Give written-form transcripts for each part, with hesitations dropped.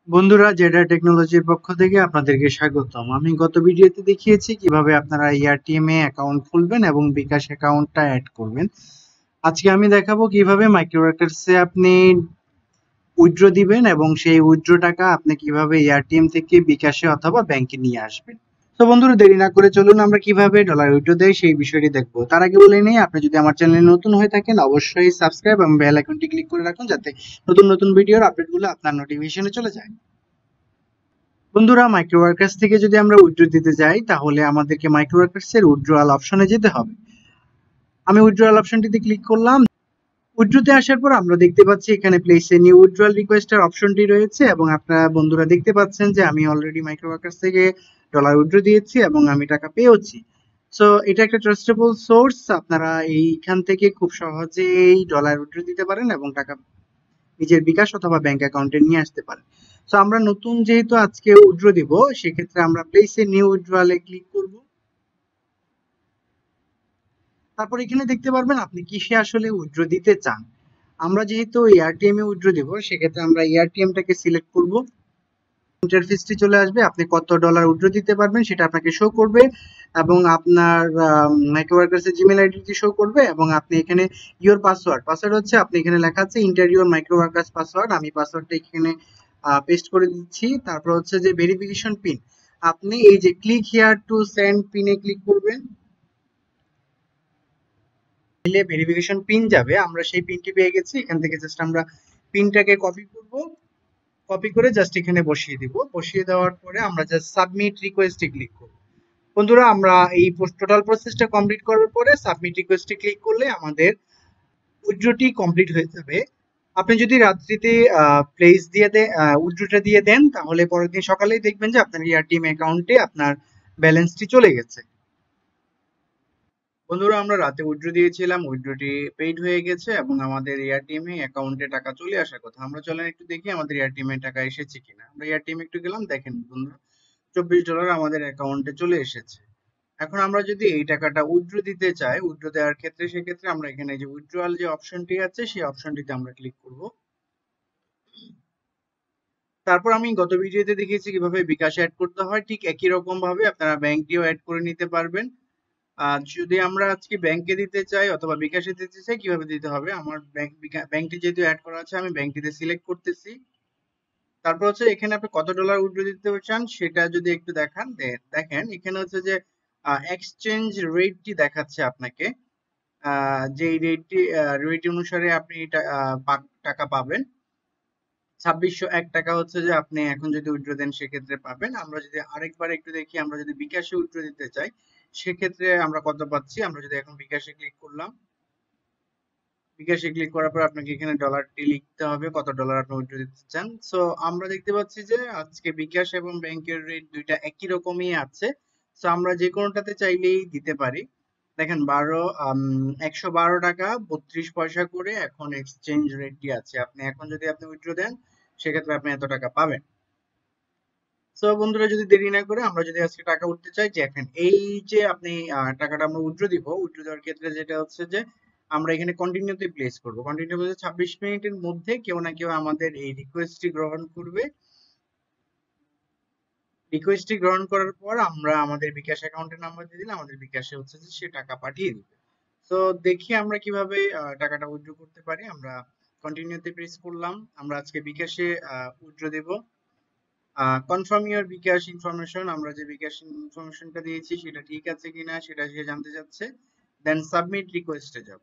বন্ধুরা, জেডা টেকনোলজির পক্ষ থেকে আপনাদেরকে স্বাগতম। আমি গত ভিডিওতে দেখিয়েছি কিভাবে আপনারা এআরটিএম এ অ্যাকাউন্ট খুলবেন এবং বিকাশ অ্যাকাউন্টটা অ্যাড করবেন। আজকে আমি দেখাবো কিভাবে মাইক্রোওয়ার্কার্সে আপনি উইথড্র দিবেন এবং সেই উইথড্র টাকা আপনি কিভাবে এআরটিএম থেকে বিকাশে অথবা ব্যাংকে নিয়ে আসবেন। তো বন্ধুরা, দেরি না করে চলুন আমরা কিভাবে ডলার উইথড্র দেয় সেই বিষয়টি দেখবো। তার আগে বলে নেই, আপনি যদি আমার চ্যানেলে নতুন হয়ে থাকেন অবশ্যই সাবস্ক্রাইব এবং বেল আইকনটি ক্লিক করে রাখুন যাতে নতুন নতুন ভিডিওর আপডেটগুলো আপনার নোটিফিকেশনে চলে যায়। বন্ধুরা, মাইক্রোওয়ার্কার্স থেকে যদি আমরা উইথড্র দিতে যাই তাহলে আমাদেরকে মাইক্রোওয়ার্কার্স এর উইথড্রয়াল অপশনে যেতে হবে। আমি উইথড্রয়াল অপশনটিতে ক্লিক করলাম। উইথড্রতে আসার পর আমরা দেখতে পাচ্ছি এখানে প্লেস এ নিউ উইথড্রয়াল রিকোয়েস্টের অপশনটি রয়েছে এবং আপনারা বন্ধুরা দেখতে পাচ্ছেন যে আমি অলরেডি মাইক্রোওয়ার্কার্স থেকে ডলার উইথড্র দিয়েছি এবং আমি টাকা পেয়েওছি। সো এটা একটা ট্রাস্টেবল সোর্স। আপনারা এইখান থেকে খুব সহজেই ডলার উইথড্র দিতে পারেন এবং টাকা নিজের বিকাশ অথবা ব্যাংক অ্যাকাউন্টে নিয়ে আসতে পারেন। সো আমরা নতুন যেহেতু আজকে উইথড্র দিব, সেক্ষেত্রে আমরা প্লেস এ নিউ উইথড্রয়ালে ক্লিক করব। তারপর এখানে দেখতে পারবেন আপনি কিসে আসলে উইথড্র দিতে চান। আমরা যেহেতু এআরটিএম এ উইথড্র দিব, সেক্ষেত্রে আমরা এআরটিএম টাকে সিলেক্ট করব। ইন্টারফেসটি চলে আসবে, আপনি কত ডলার উইথড্র দিতে পারবেন সেটা আপনাকে শো করবে এবং আপনার মাইক্রোওয়ার্কার্স এর জিমেইল আইডিটি শো করবে এবং আপনি এখানে ইওর পাসওয়ার্ড হচ্ছে, আপনি এখানে লেখা আছে ইন্টার ইওর মাইক্রোওয়ার্কার্স পাসওয়ার্ড। আমি পাসওয়ার্ডটা এখানে পেস্ট করে দিচ্ছি। তারপর হচ্ছে যে ভেরিফিকেশন পিন, আপনি এই যে ক্লিক হিয়ার টু সেন্ড পিনে ক্লিক করবেন। দিলে ভেরিফিকেশন পিন যাবে, আমরা সেই পিনটি পেয়ে গেছি। এখান থেকে জাস্ট আমরা পিনটাকে কপি করব, কপি করে জাস্ট এখানে বসিয়ে দিব। বসিয়ে দেওয়ার পরে আমরা জাস্ট সাবমিট রিকোয়েস্টে ক্লিক করব। বন্ধুরা, আমরা এই টোটাল প্রসেসটা কমপ্লিট করার পরে সাবমিট রিকোয়েস্টে ক্লিক করলে আমাদের উইথড্রটি কমপ্লিট হয়ে যাবে। আপনি যদি রাত্রিতে প্লেস দিয়ে দেন, উইথড্রটা দিয়ে দেন, তাহলে পরের দিন সকালেই দেখবেন যে আপনার এআরটিএম অ্যাকাউন্টে আপনার ব্যালেন্সটি চলে গেছে। বন্ধুরা, আমরা রাতে উইথড্র দিয়েছিলাম, উইথড্রটি পেইড হয়ে গেছে এবং আমাদের এআরটিএম এ অ্যাকাউন্টে টাকা চলে আসার কথা। আমরা চলেন একটু দেখি আমাদের এআরটিএম এ টাকা এসেছে কিনা। আমরা এআরটিএম একটু গেলাম, দেখেন বন্ধুরা $24 আমাদের অ্যাকাউন্টে চলে এসেছে। এখন আমরা যদি এই টাকাটা উইথড্র দিতে চাই, উইথড্র দেওয়ার ক্ষেত্রে সেক্ষেত্রে আমরা এখানে যে উইথড্রয়াল যে অপশনটি আছে সেই অপশনটিতে আমরা ক্লিক করব। তারপর আমি গত ভিডিওতে দেখিয়েছি কিভাবে বিকাশ অ্যাড করতে হয়, ঠিক একই রকম ভাবে আপনারা ব্যাংকটিও অ্যাড করে নিতে পারবেন। যদি আমরা আজকে ব্যাংকে দিতে চাই অথবা বিকাশে দিতে চাই, কিভাবে দিতে হবে, আমার ব্যাংকটি যেহেতু অ্যাড করা আছে আমি ব্যাংকটিতে সিলেক্ট করতেছি। তারপর হচ্ছে এখানে আপনি কত ডলার উইথড্র দিতে চান সেটা যদি একটু দেখান, দেখেন এখানে হচ্ছে যে এক্সচেঞ্জ রেটটি দেখাচ্ছে আপনাকে। যে রেট অনুসারে আপনি টাকা পাবেন। 2601 টাকা হচ্ছে যে আপনি এখন যদি উইথড্র দেন সেক্ষেত্রে পাবেন। আমরা যদি আরেকবার একটু দেখি, আমরা যদি বিকাশে উইথড্র দিতে চাই সেক্ষেত্রে আমরা কত পাচ্ছি। আমরা যদি এখন বিকাশে ক্লিক করলাম, বিকাশে ক্লিক করার পর আপনাকে এখানে ডলারটি লিখতে হবে, কত ডলার আপনি উইথড্র দিতে চান। সো আমরা দেখতে পাচ্ছি যে আজকে বিকাশ এবং ব্যাংকের রেট দুইটা একই রকমই আছে। সো আমরা যে কোনোটাতে চাইলেই দিতে পারি। দেখেন 112 টাকা 32 পয়সা করে এখন এক্সচেঞ্জ রেটটি আছে। আপনি এখন যদি আপনি উইথড্র দেন সেক্ষেত্রে আপনি এত টাকা পাবেন। সো বন্ধুরা, যদি দেরি না করে আমরা যদি আজকে টাকা উঠতে চাই, যে এখন এই যে আপনি টাকাটা আমরা উইথড্র দিব, উইথড্র দেওয়ার ক্ষেত্রে যেটা হচ্ছে যে আমরা এখানে কন্টিনিউতে প্লেস করব। কন্টিনিউ বলতে 26 মিনিটের মধ্যে কেউ না কেউ আমাদের এই রিকোয়েস্টটি গ্রহণ করবে। রিকোয়েস্টটি গ্রহণ করার পর আমরা আমাদের বিকাশ অ্যাকাউন্টের নাম্বার দিয়ে দিলে আমাদের বিকাশে হচ্ছে যে সে টাকা পাঠিয়ে দিবে। তো দেখি আমরা কিভাবে টাকাটা উইথড্র করতে পারি। আমরা কন্টিনিউতে প্রেস করলাম। আমরা আজকে বিকাশে উইথড্র দেব। কনফার্ম ইওর বিকাশ ইনফরমেশন, আমরা যে বিকাশ ইনফরমেশনটা দিয়েছি সেটা ঠিক আছে কিনা সেটা সে জানতে চাচ্ছে। দেন সাবমিট রিকোয়েস্টে যাব।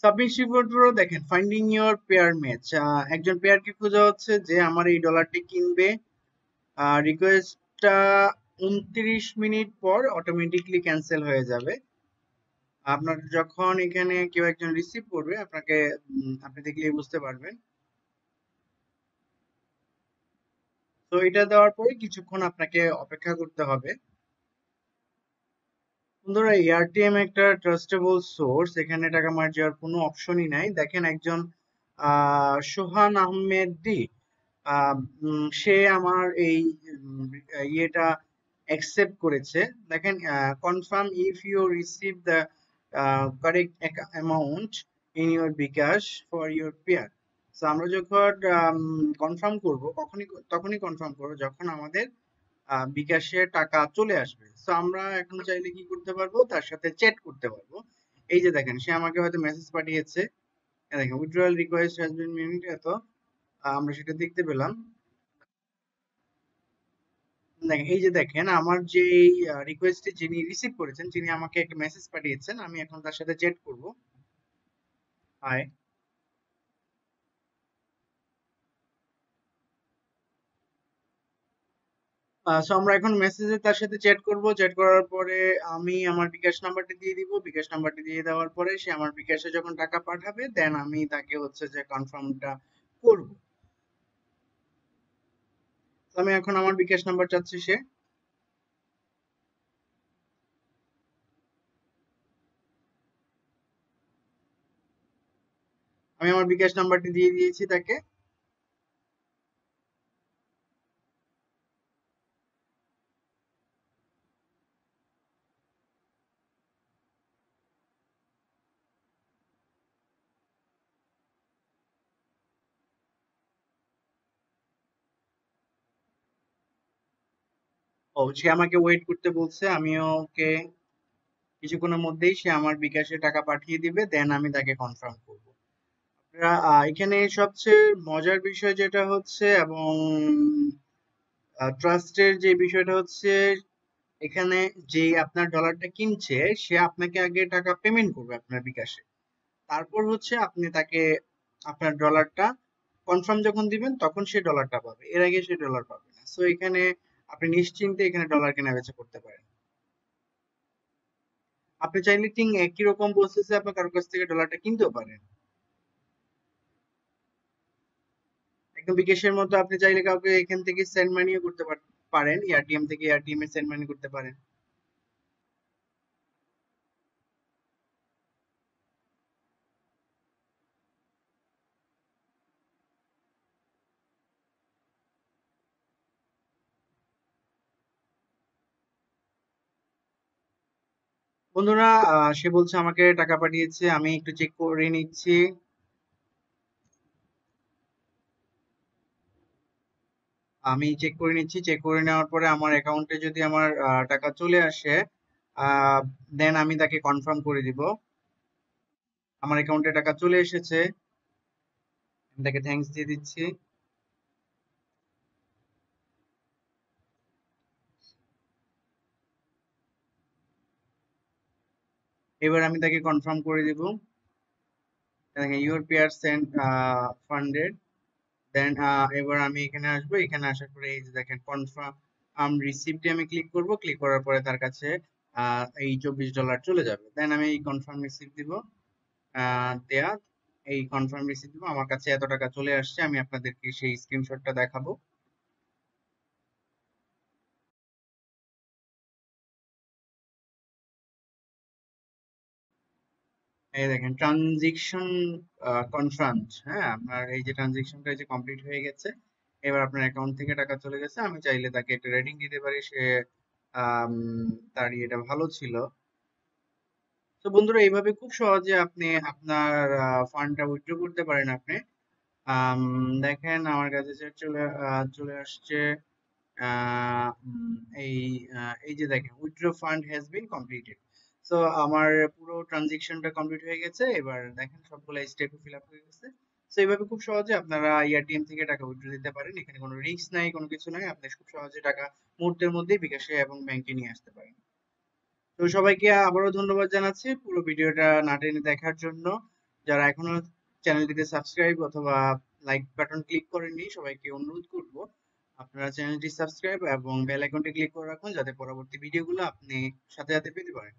সাবমিট রিপোর্ট দেখেন ফাইন্ডিং ইওর পেয়ার ম্যাচ, একজন পেয়ারকে খোঁজা হচ্ছে যে আমার এই ডলারটি কিনবে। রিকোয়েস্টটা 29 মিনিট পর অটোমেটিকলি ক্যান্সেল হয়ে যাবে। আপনার যখন এখানে কেউ একজন রিসিভ করবে আপনাকে আপনি দেখলেই বুঝতে পারবেন। তো এটা দেওয়ার পরে কিছুক্ষণ আপনাকে অপেক্ষা করতে হবে। বন্ধুরা, এআরটিএম একটা ট্রাস্টেবল সোর্স, এখানে টাকা মার যাওয়ার কোনো অপশনই নাই। দেখেন একজন সোহান আহমেদ ডি, সে আমার এই ইয়েটা অ্যাকসেপ্ট করেছে। দেখেন confirm if you receive the correct amount in your bKash for your pair. So আমরা যখন কনফার্ম করব তখনই কনফার্ম করব যখন আমাদের বিকাশে টাকা চলে আসবে। সো আমরা এখন চাইলে কি করতে পারবো, তার সাথে চ্যাট করতে পারবো। এই যে দেখেন, সে আমাকে হয়তো মেসেজ পাঠিয়েছে, দেখেন withdrawal request has been made, এত আমরা সেটা দেখতে পেলাম। দেখেন এই যে দেখেন আমার যে রিকোয়েস্টটি যিনি রিসিভ করেছেন, যিনি আমাকে একটা মেসেজ পাঠিয়েছেন, আমি এখন তার সাথে চ্যাট করব। হাই। সো আমরা এখন মেসেজে তার সাথে চ্যাট করব। চ্যাট করার পরে আমি আমার বিকাশ নাম্বারটি দিয়ে দিব। বিকাশ নাম্বারটি দিয়ে দেওয়ার পরে সে আমার বিকাশে যখন টাকা পাঠাবে, দেন আমি তাকে হচ্ছে যে কনফার্মটা করব। আমি এখন আমার বিকাশ নাম্বার চাচ্ছি সে। আমি আমার বিকাশ নাম্বারটি দিয়ে দিয়েছি তাকে। ও, সে আমাকে ওয়েট করতে বলছে, আমিও ওকে কিছুক্ষণের মধ্যেই সে আমার বিকাশে টাকা পাঠিয়ে দিবে, দেন আমি তাকে কনফার্ম করব। এখানে সবচেয়ে মজার বিষয় যেটা হচ্ছে, এবং ট্রাস্টের যে বিষয়টা হচ্ছে, এখানে যে আপনার ডলারটা কিনছে সে আপনাকে আগে টাকা পেমেন্ট করবে আপনার বিকাশে, তারপর হচ্ছে আপনি তাকে আপনার ডলারটা কনফার্ম যখন দিবেন তখন সে ডলারটা পাবে, এর আগে সে ডলার পাবে না। সো এখানে আপনি নিশ্চিন্তে এখানে ডলার কেনা বেচা করতে পারেন। আপনি চাইলে ঠিক একই রকম প্রসেসে আপনি কারোর কাছ থেকে ডলারটা কিনতেও পারেন, একদম বিকাশের মতো। আপনি চাইলে কাউকে এখান থেকে সেন্ড মানিও করতে পারেন, এআরটিএম থেকে এআরটিএম এ সেন্ড মানি করতে পারেন। বন্ধুরা, সে বলছে আমাকে টাকা পাঠিয়েছে, আমি একটু চেক করে নিচ্ছি। আমি চেক করে নিচ্ছি, চেক করে নেওয়ার পরে আমার অ্যাকাউন্টে যদি আমার টাকা চলে আসে, দেন আমি তাকে কনফার্ম করে দিব আমার অ্যাকাউন্টে টাকা চলে এসেছে। আমি তাকে থ্যাঙ্কস দিয়ে দিচ্ছি। এবার আমি তাকে কনফার্ম করে দিব, ইউর পেয়ার সেন্ড ফান্ডেড। দেন এবার আমি এখানে আসবো, এখানে আসার পরে এই যে দেখেন কনফার্ম রিসিপ্টে আমি ক্লিক করব। ক্লিক করার পরে তার কাছে এই $24 চলে যাবে। দেন আমি এই কনফার্ম রিসিপ্ট দিব, দেয়া এই কনফার্ম রিসিপ্ট দিব। আমার কাছে এত টাকা চলে আসছে, আমি আপনাদেরকে সেই স্ক্রিনশটটা দেখাবো। এই দেখেন ট্রানজিকশন কনফার্মড। হ্যাঁ, আপনার এই যে ট্রানজিকশনটা এই যে কমপ্লিট হয়ে গেছে, এবার আপনার অ্যাকাউন্ট থেকে টাকা চলে গেছে। আমি চাইলে তাকে একটা রেটিং দিতে পারি, সে আম, তার এটা ভালো ছিল। তো বন্ধুরা, এইভাবে খুব সহজে আপনি আপনার ফান্ডটা উইথড্র করতে পারেন। আপনি আম, দেখেন আমার কাছে যে চলে আসছে। আহ, উম, এই এই যে দেখেন withdraw fund has been completed. So আমার পুরো ট্রানজেকশনটা কমপ্লিট হয়ে গেছে। এবার দেখেন সবগুলো স্টেপ ফিল আপ হয়ে গেছে। সো এইভাবে খুব সহজে আপনারা এআরটিএম থেকে টাকা উইথড্র দিতে পারেন। এখানে কোনো রিস্ক নাই, কোনো কিছু নাই। আপনি খুব সহজে টাকা মুহূর্তের মধ্যেই বিকাশে এবং ব্যাংকে নিয়ে আসতে পারেন। তো সবাইকে আবারও ধন্যবাদ জানাচ্ছি পুরো ভিডিওটা না টেনে দেখার জন্য। যারা এখনো চ্যানেলটিতে সাবস্ক্রাইব অথবা লাইক বাটন ক্লিক করেননি, সবাইকে অনুরোধ করব আপনারা চ্যানেলটি সাবস্ক্রাইব এবং বেল আইকনটি ক্লিক করে রাখুন, যাতে পরবর্তী ভিডিওগুলো আপনি সাথে সাথে পেতে পারেন।